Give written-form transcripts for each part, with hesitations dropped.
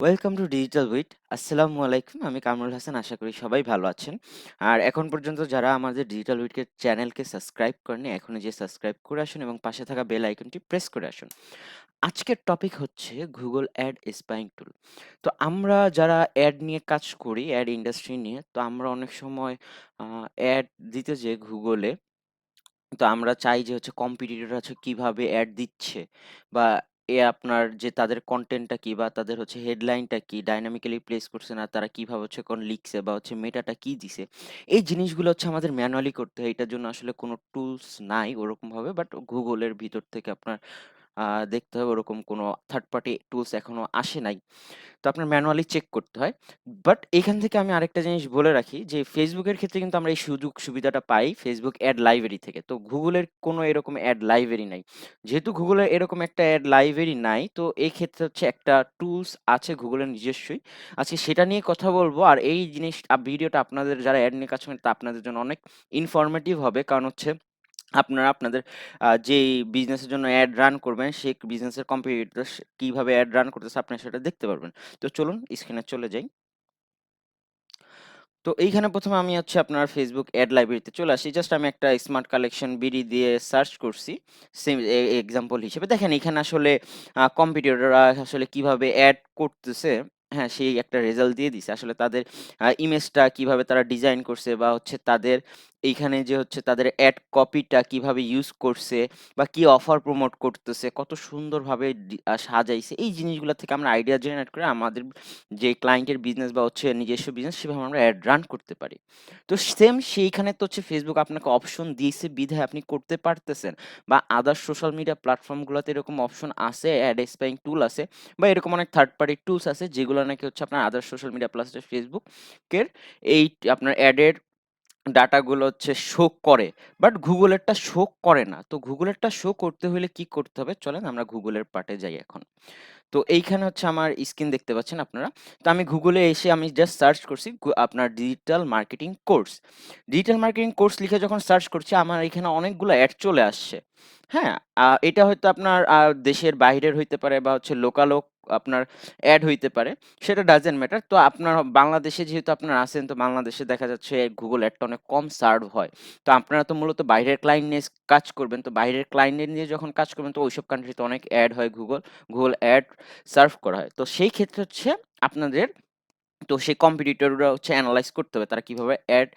Welcome to digital wheat. আসসালামু আলাইকুম। আমি কামরুল হাসান। আশা করি সবাই ভালো আছেন। আর এখন পর্যন্ত যারা আমাদের ডিজিটাল উইটকে চ্যানেলকে সাবস্ক্রাইব করেনি, এখনই যে সাবস্ক্রাইব করে আসুন এবং পাশে থাকা বেল আইকনটি প্রেস করে আসুন। আজকের টপিক হচ্ছে গুগল অ্যাড স্পাইং টুল। তো আমরা যারা অ্যাড নিয়ে কাজ করি, অ্যাড ইন্ডাস্ট্রি নিয়ে, তো আমরা অনেক সময় অ্যাড দিতে যেয়ে গুগলে তো আমরা চাই যে হচ্ছে কম্পিটিটর আছে কিভাবে অ্যাড দিচ্ছে বা আপনার যে তাদের কন্টেন্টটা কি বা তাদের হচ্ছে হেডলাইনটা কি ডাইনামিক্যালি প্লেস করছে না তারা কিভাবে হচ্ছে কোন লিখছে বা হচ্ছে মেটাটা কি দিছে এই জিনিসগুলো হচ্ছে আমাদের ম্যানুয়ালি করতে হয়। এটার জন্য আসলে কোনো টুলস নাই ওরকম ভাবে, বাট গুগলের ভিতর থেকে আপনার দেখতে হবে, ওরকম কোনো থার্ড পার্টি টুলস এখনো আসে নাই। তো আপনার ম্যানুয়ালি চেক করতে হয়। বাট এখান থেকে আমি আরেকটা জিনিস বলে রাখি যে ফেসবুকের ক্ষেত্রে কিন্তু আমরা এই সুযোগ সুবিধাটা পাই ফেসবুক অ্যাড লাইব্রেরি থেকে। তো গুগলের কোনো এরকম অ্যাড লাইব্রেরি নাই। যেহেতু গুগলের এরকম একটা অ্যাড লাইব্রেরি নাই, তো এই ক্ষেত্রে হচ্ছে একটা টুলস আছে গুগলের নিজস্বই। আজকে সেটা নিয়ে কথা বলবো। আর এই জিনিস ভিডিওটা আপনাদের যারা অ্যাড নিয়ে কাজ করেন তা আপনাদের জন্য অনেক ইনফরমেটিভ হবে। কারণ হচ্ছে আপনারা আপনাদের যেই বিজনেসের জন্য অ্যাড রান করবেন, সেই বিজনেসের কম্পিটিটর কিভাবে অ্যাড রান করতেছে আপনারা সেটা দেখতে পারবেন। তো চলুন স্ক্রিনে চলে যাই। তো এইখানে ১ম এ আমি হচ্ছে আপনার Facebook এড লাইব্রেরিতে চলে আসি। জাস্ট আমি একটা স্মার্ট কালেকশন বিডি দিয়ে সার্চ করছি। সেম এক্সাম্পল হিসেবে। দেখেন এখানে আসলে কম্পিটিটররা আসলে কিভাবে এড করতেছে, হ্যাঁ, সেই একটা রেজাল্ট দিয়ে দিছে। আসলে তাদের ইমেজটা কিভাবে তারা ডিজাইন করছে বা হচ্ছে তাদের এইখানে যে হচ্ছে তাদের এড কপিটা কিভাবে ইউজ করছে বা কি অফার প্রমোট করতেছে, কত সুন্দরভাবে সাজাইছে। এই জিনিসগুলা থেকে আমরা আইডিয়া জেনারেট করে আমাদের যে ক্লায়েন্টের বিজনেস বা হচ্ছে নিজস্ব বিজনেস সেভাবে আমরা অ্যাড রান করতে পারি। তো সেম সেইখানে তো হচ্ছে ফেসবুক আপনাকে অপশন দিয়েছে বিধায় আপনি করতে পারতেছেন, বা আদার সোশ্যাল মিডিয়া প্ল্যাটফর্মগুলোতে এরকম অপশন আছে, অ্যাড স্পাইং টুল আছে, বা এরকম অনেক থার্ড পার্টি টুলস আছে যেগুলো নাকি হচ্ছে আপনার আদার সোশ্যাল মিডিয়া প্লাস ফেসবুকের এই আপনার অ্যাডের ডাটাগুলো হচ্ছে শো করে। বাট গুগলেরটা শো করে না। তো গুগলেরটা শো করতে হলে কি করতে হবে, চলেন আমরা গুগলের পার্টে যাই এখন। তো এইখানে হচ্ছে আমার স্ক্রিন দেখতে পাচ্ছেন আপনারা। তো আমি গুগলে এসে আমি জাস্ট সার্চ করছি আপনার digital marketing course. Digital marketing course লিখে যখন সার্চ করছি আমার এখানে অনেকগুলো অ্যাড চলে আসছে। হ্যাঁ, এটা হয়তো আপনার দেশের বাইরের হইতে পারে বা হচ্ছে লোকালও আপনার অ্যাড হইতে পারে। সেটা ডাজন্ট ম্যাটার। তো আপনার বাংলাদেশে যেহেতু আপনারা আছেন, তো বাংলাদেশে দেখা যাচ্ছে গুগল অ্যাডটা অনেক কম সার্ভ হয়। তো আপনারা তো মূলত বাইরের ক্লায়েন্ট নিয়ে কাজ করবেন। তো বাইরের ক্লায়েন্ট নিয়ে যখন কাজ করবেন তো ওইসব কান্ট্রিতে অনেক অ্যাড হয়, গুগল অ্যাড সার্ভ করা হয়। তো সেই ক্ষেত্রে হচ্ছে আপনাদের তো সেই কম্পিটিটররা হচ্ছে এনালাইজ করতে হবে তারা কিভাবে অ্যাড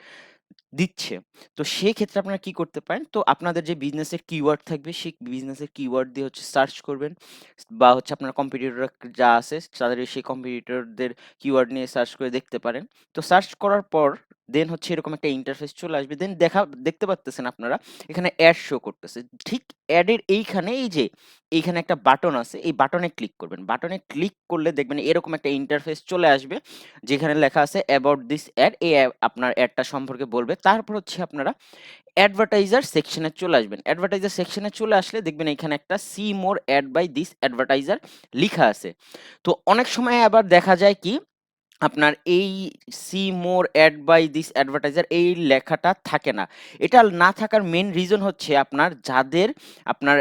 দিচ্ছে। তো সেক্ষেত্রে আপনারা কি করতে পারেন? তো আপনাদের যে বিজনেসের কিওয়ার্ড থাকবে, সেই বিজনেসের কিওয়ার্ড দিয়ে হচ্ছে সার্চ করবেন, বা হচ্ছে আপনার কম্পিটিটররা যা আছে তাদের সেই কম্পিটিটরদের কিওয়ার্ড নিয়ে সার্চ করে দেখতে পারেন। তো সার্চ করার পর দেন হচ্ছে এরকম একটা ইন্টারফেস চলে আসবে। দেন দেখতে পারতেছেন আপনারা এখানে অ্যাড শো করতেছে। ঠিক অ্যাডের এইখানে এই যে এইখানে একটা বাটন আছে, এই বাটনে ক্লিক করবেন। বাটনে ক্লিক করলে দেখবেন এরকম একটা ইন্টারফেস চলে আসবে যেখানে লেখা আছে অ্যাবাউট দিস অ্যাড। এই আপনার অ্যাডটা সম্পর্কে বলবে। তারপর হচ্ছে আপনারা অ্যাডভার্টাইজার সেকশনে চলে আসবেন। অ্যাডভার্টাইজার সেকশনে চলে আসলে দেখবেন এখানে একটা see more ad by this advertiser লিখা আছে। তো অনেক সময় আবার দেখা যায় কি আপনার এই see more ad by this advertiser এই লেখাটা থাকে না। এটা না থাকার মেইন রিজন হচ্ছে আপনার যাদের আপনার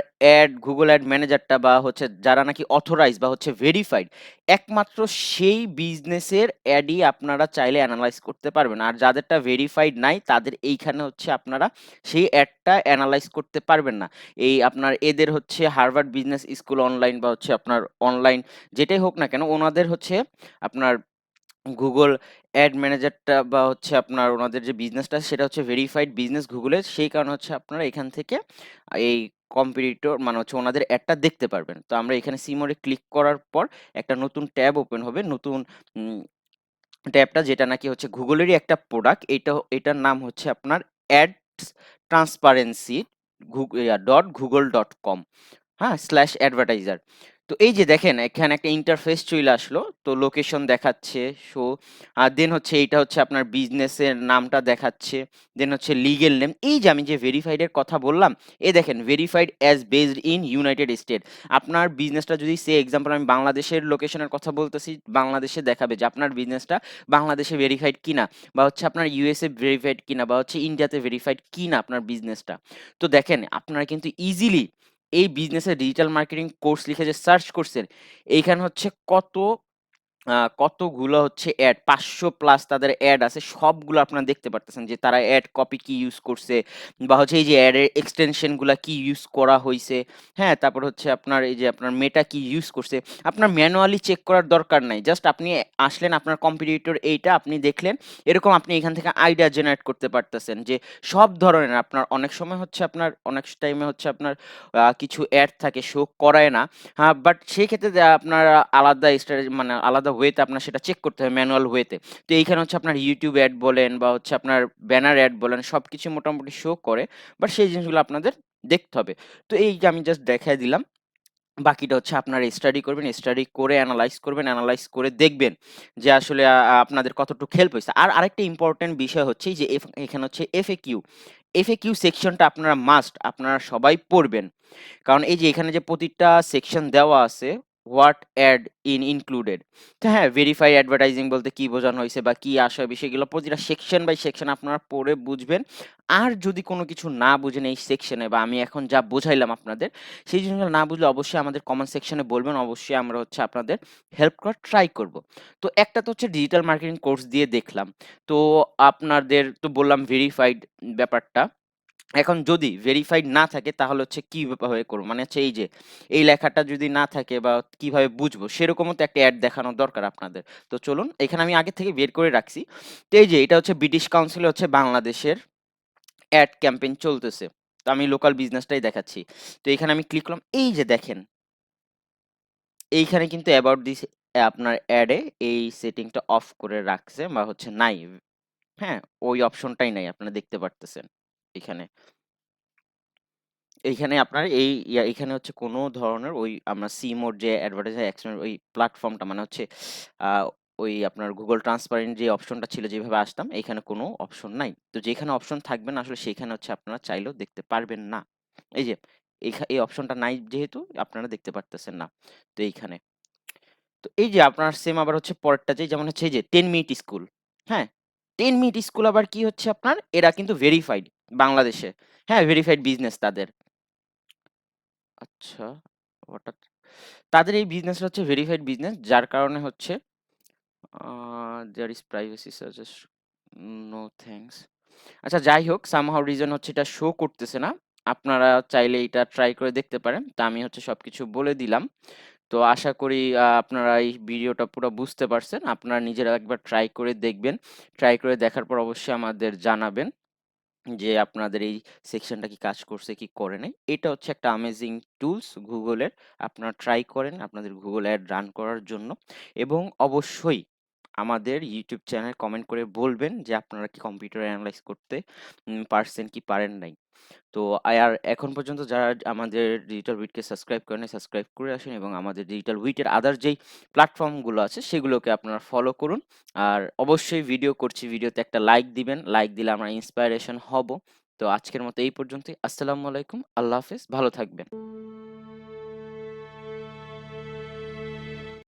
গুগল অ্যাড ম্যানেজারটা বা হচ্ছে যারা নাকি অথরাইজ বা হচ্ছে ভেরিফাইড, একমাত্র সেই বিজনেসের অ্যাডই আপনারা চাইলে এনালাইজ করতে পারবেন। আর যাদেরটা ভেরিফাইড নাই তাদের এইখানে হচ্ছে আপনারা সেই অ্যাডটা এনালাইজ করতে পারবেন না। এই আপনার এদের হচ্ছে হার্ভার্ড বিজনেস স্কুল অনলাইন বা হচ্ছে আপনার অনলাইন যেটাই হোক না কেন, ওনাদের হচ্ছে আপনার গুগল অ্যাড ম্যানেজারটা বা হচ্ছে আপনার ওনাদের যে বিজনেসটা সেটা হচ্ছে ভেরিফাইড বিজনেস গুগলের। সেই কারণে হচ্ছে আপনারা এখান থেকে এই কম্পিটিটর মানে হচ্ছে ওনাদের অ্যাডটা দেখতে পারবেন। তো আমরা এখানে সিমোরে ক্লিক করার পর একটা নতুন ট্যাব ওপেন হবে। নতুন উম ট্যাবটা যেটা নাকি হচ্ছে গুগলেরই একটা প্রোডাক্ট। এটার নাম হচ্ছে আপনার অ্যাডস ট্রান্সপারেন্সি .google.com, হ্যাঁ, স্ল্যাশ অ্যাডভার্টাইজার। তো এই যে দেখেন এখানে একটা ইন্টারফেস চলে আসলো। তো লোকেশন দেখাচ্ছে শো, আর দেন হচ্ছে এইটা হচ্ছে আপনার বিজনেসের নামটা দেখাচ্ছে। দেন হচ্ছে লিগেল নেম। এই যে আমি যে ভেরিফাইড এর কথা বললাম, এই দেখেন verified as based in United state. আপনার বিজনেসটা যদি সে এক্সাম্পল আমি বাংলাদেশের লোকেশনের কথা বলতেছি, বাংলাদেশে দেখাবে যে আপনার বিজনেসটা বাংলাদেশে ভেরিফাইড কিনা, বা হচ্ছে আপনার ইউএসএ ভেরিফাইড কিনা, বা হচ্ছে ইন্ডিয়াতে ভেরিফাইড কিনা আপনার বিজনেসটা। তো দেখেন আপনারা কিন্তু ইজিলি এই বিজনেসের ডিজিটাল মার্কেটিং কোর্স লিখে যে সার্চ করছেন, এইখানে হচ্ছে কত কতগুলো হচ্ছে অ্যাড ৫০০ প্লাস তাদের অ্যাড আছে। সবগুলো আপনারা দেখতে পারতেছেন যে তারা অ্যাড কপি কি ইউজ করছে বা হচ্ছে এই যে অ্যাডের এক্সটেনশন গুলা কি ইউজ করা হইছে। হ্যাঁ? তারপর হচ্ছে আপনার এই যে আপনার মেটা কি ইউজ করছে। আপনার ম্যানুয়ালি চেক করার দরকার নাই। জাস্ট আপনি আসলেন আপনার কম্পিটিটর এইটা আপনি দেখলেন। এরকম আপনি এখান থেকে আইডিয়া জেনারেট করতে পারতেছেন যে সব ধরনের আপনার অনেক সময় হচ্ছে আপনার অনেক টাইমে হচ্ছে আপনার কিছু অ্যাড থাকে শো করায় না। হ্যাঁ, বাট সেই ক্ষেত্রে আপনার আলাদা মানে আলাদা ওয়েতে আপনার সেটা চেক করতে হয় ম্যানুয়াল ওয়েতে। তো এইখানে হচ্ছে আপনার YouTube অ্যাড বলেন বা হচ্ছে আপনার ব্যানার অ্যাড বলেন সবকিছু মোটামুটি শো করে। বাট সেই জিনিসগুলো আপনাদের দেখতে হবে। তো এই যে আমি জাস্ট দেখায় দিলাম। বাকিটা হচ্ছে আপনারা স্টাডি করবেন। স্টাডি করে এনালাইজ করবেন। এনালাইজ করে দেখবেন যে আসলে আপনাদের কতটুকু হেল্প হইছে। আর আরেকটা ইম্পোর্টেন্ট বিষয় হচ্ছে এই যে এখানে হচ্ছে FAQ। FAQ সেকশনটা আপনারা মাস্ট আপনারা সবাই পড়বেন। কারণ এই যে এখানে যে প্রতিটা সেকশন দেওয়া আছে হোয়াট অ্যাড ইনক্লুডেড। তো হ্যাঁ, ভেরিফাই অ্যাডভার্টাইজিং বলতে কি বোঝানো হয়েছে বা কি আশয় বিষয়গুলো প্রতিটা সেকশন বাই সেকশন আপনারা পড়ে বুঝবেন। আর যদি কোনো কিছু না বুঝেন এই সেকশনে বা আমি এখন যা বোঝাইলাম আপনাদের সেই জিনিসগুলো না বুঝলে অবশ্যই আমাদের কমেন্ট সেকশনে বলবেন। অবশ্যই আমরা হচ্ছে আপনাদের হেল্প করার ট্রাই করব। তো একটা তো হচ্ছে ডিজিটাল মার্কেটিং কোর্স দিয়ে দেখলাম। তো আপনাদের তো বললাম ভেরিফাইড ব্যাপারটা। এখন যদি ভেরিফাইড না থাকে তাহলে হচ্ছে কিভাবে করব? মানে হচ্ছে এই যে এই লেখাটা যদি না থাকে বা কিভাবে বুঝবো? সেরকমও তো একটা এড দেখানো দরকার আপনাদের। তো চলুন এখানে আমি আগে থেকে বের করে রাখছি। তো এই যে এটা হচ্ছে ব্রিটিশ কাউন্সিলে হচ্ছে বাংলাদেশের এড ক্যাম্পেইন চলতেছে। তো আমি লোকাল বিজনেসটাই দেখাচ্ছি। তো এখানে আমি ক্লিক করলাম। এই যে দেখেন, এইখানে কিন্তু অ্যাবাউট দিস আপনার এড এ এই সেটিংটা অফ করে রাখছে বা হচ্ছে নাই। হ্যাঁ? ওই অপশনটাই নাই। আপনারা দেখতে পারতেছেন এখানে। এইখানে আপনার এখানে হচ্ছে কোনো ধরনের ওই আমরা সি মোড যে অ্যাডভার্টাইজার এক্সটেন্ড ওই প্ল্যাটফর্মটা মানে হচ্ছে আ ওই আপনার Google ট্রান্সপারেন্ট যে অপশনটা ছিল যেভাবে আসতাম এইখানে কোনো অপশন নাই। তো যেখানে অপশন থাকবে না আসলে সেখানে হচ্ছে আপনারা চাইলেও দেখতে পারবেন না। এই যে এই অপশনটা নাই যেহেতু আপনারা দেখতে পারতেছেন না। তো এইখানে। তো এই যে আপনার সেম আবার হচ্ছে পরেরটা যেমন হচ্ছে এই যে 10 মিনিট স্কুল। হ্যাঁ? 10 মিনিট স্কুল আবার কি হচ্ছে আপনার এরা কিন্তু ভেরিফাইড বাংলাদেশে। হ্যাঁ, ভেরিফাইড বিজনেস তাদের। আচ্ছা, হঠাৎ তাদের এই বিজনেসটা হচ্ছে ভেরিফাইড বিজনেস যার কারণে হচ্ছে there is privacy suggest no thanks. আচ্ছা যাই হোক সামহাউ রিজন হচ্ছে এটা শো করতেছে না। আপনারা চাইলে এটা ট্রাই করে দেখতে পারেন। তা আমি হচ্ছে সবকিছু বলে দিলাম। তো আশা করি আপনারা এই ভিডিওটা পুরো বুঝতে পারছেন। আপনারা নিজেরা একবার ট্রাই করে দেখবেন। ট্রাই করে দেখার পর অবশ্যই আমাদের জানাবেন। যে আপনাদের এই সেকশনটা কি কাজ করছে কি করে নাই। এটা হচ্ছে একটা অ্যামেজিং টুলস গুগলের। আপনারা ট্রাই করেন আপনাদের গুগল অ্যাড রান করার জন্য এবং অবশ্যই আমাদের ইউটিউব চ্যানেল কমেন্ট করে বলবেন যে আপনারা কি কম্পিউটার অ্যানালাইজ করতে পারছেন কি পারেন নাই। তো আর এখন পর্যন্ত যারা আমাদের ডিজিটাল উইটকে সাবস্ক্রাইব করেন নাই সাবস্ক্রাইব করে আসেন এবং আমাদের ডিজিটাল উইটের আদার যেই প্ল্যাটফর্মগুলো আছে সেগুলোকে আপনারা ফলো করুন। আর অবশ্যই ভিডিও করছি ভিডিওতে একটা লাইক দিবেন। লাইক দিলে আমরা ইন্সপায়ারেশন হব। তো আজকের মতো এই পর্যন্তই। আসসালামু আলাইকুম। আল্লাহ হাফেজ। ভালো থাকবেন।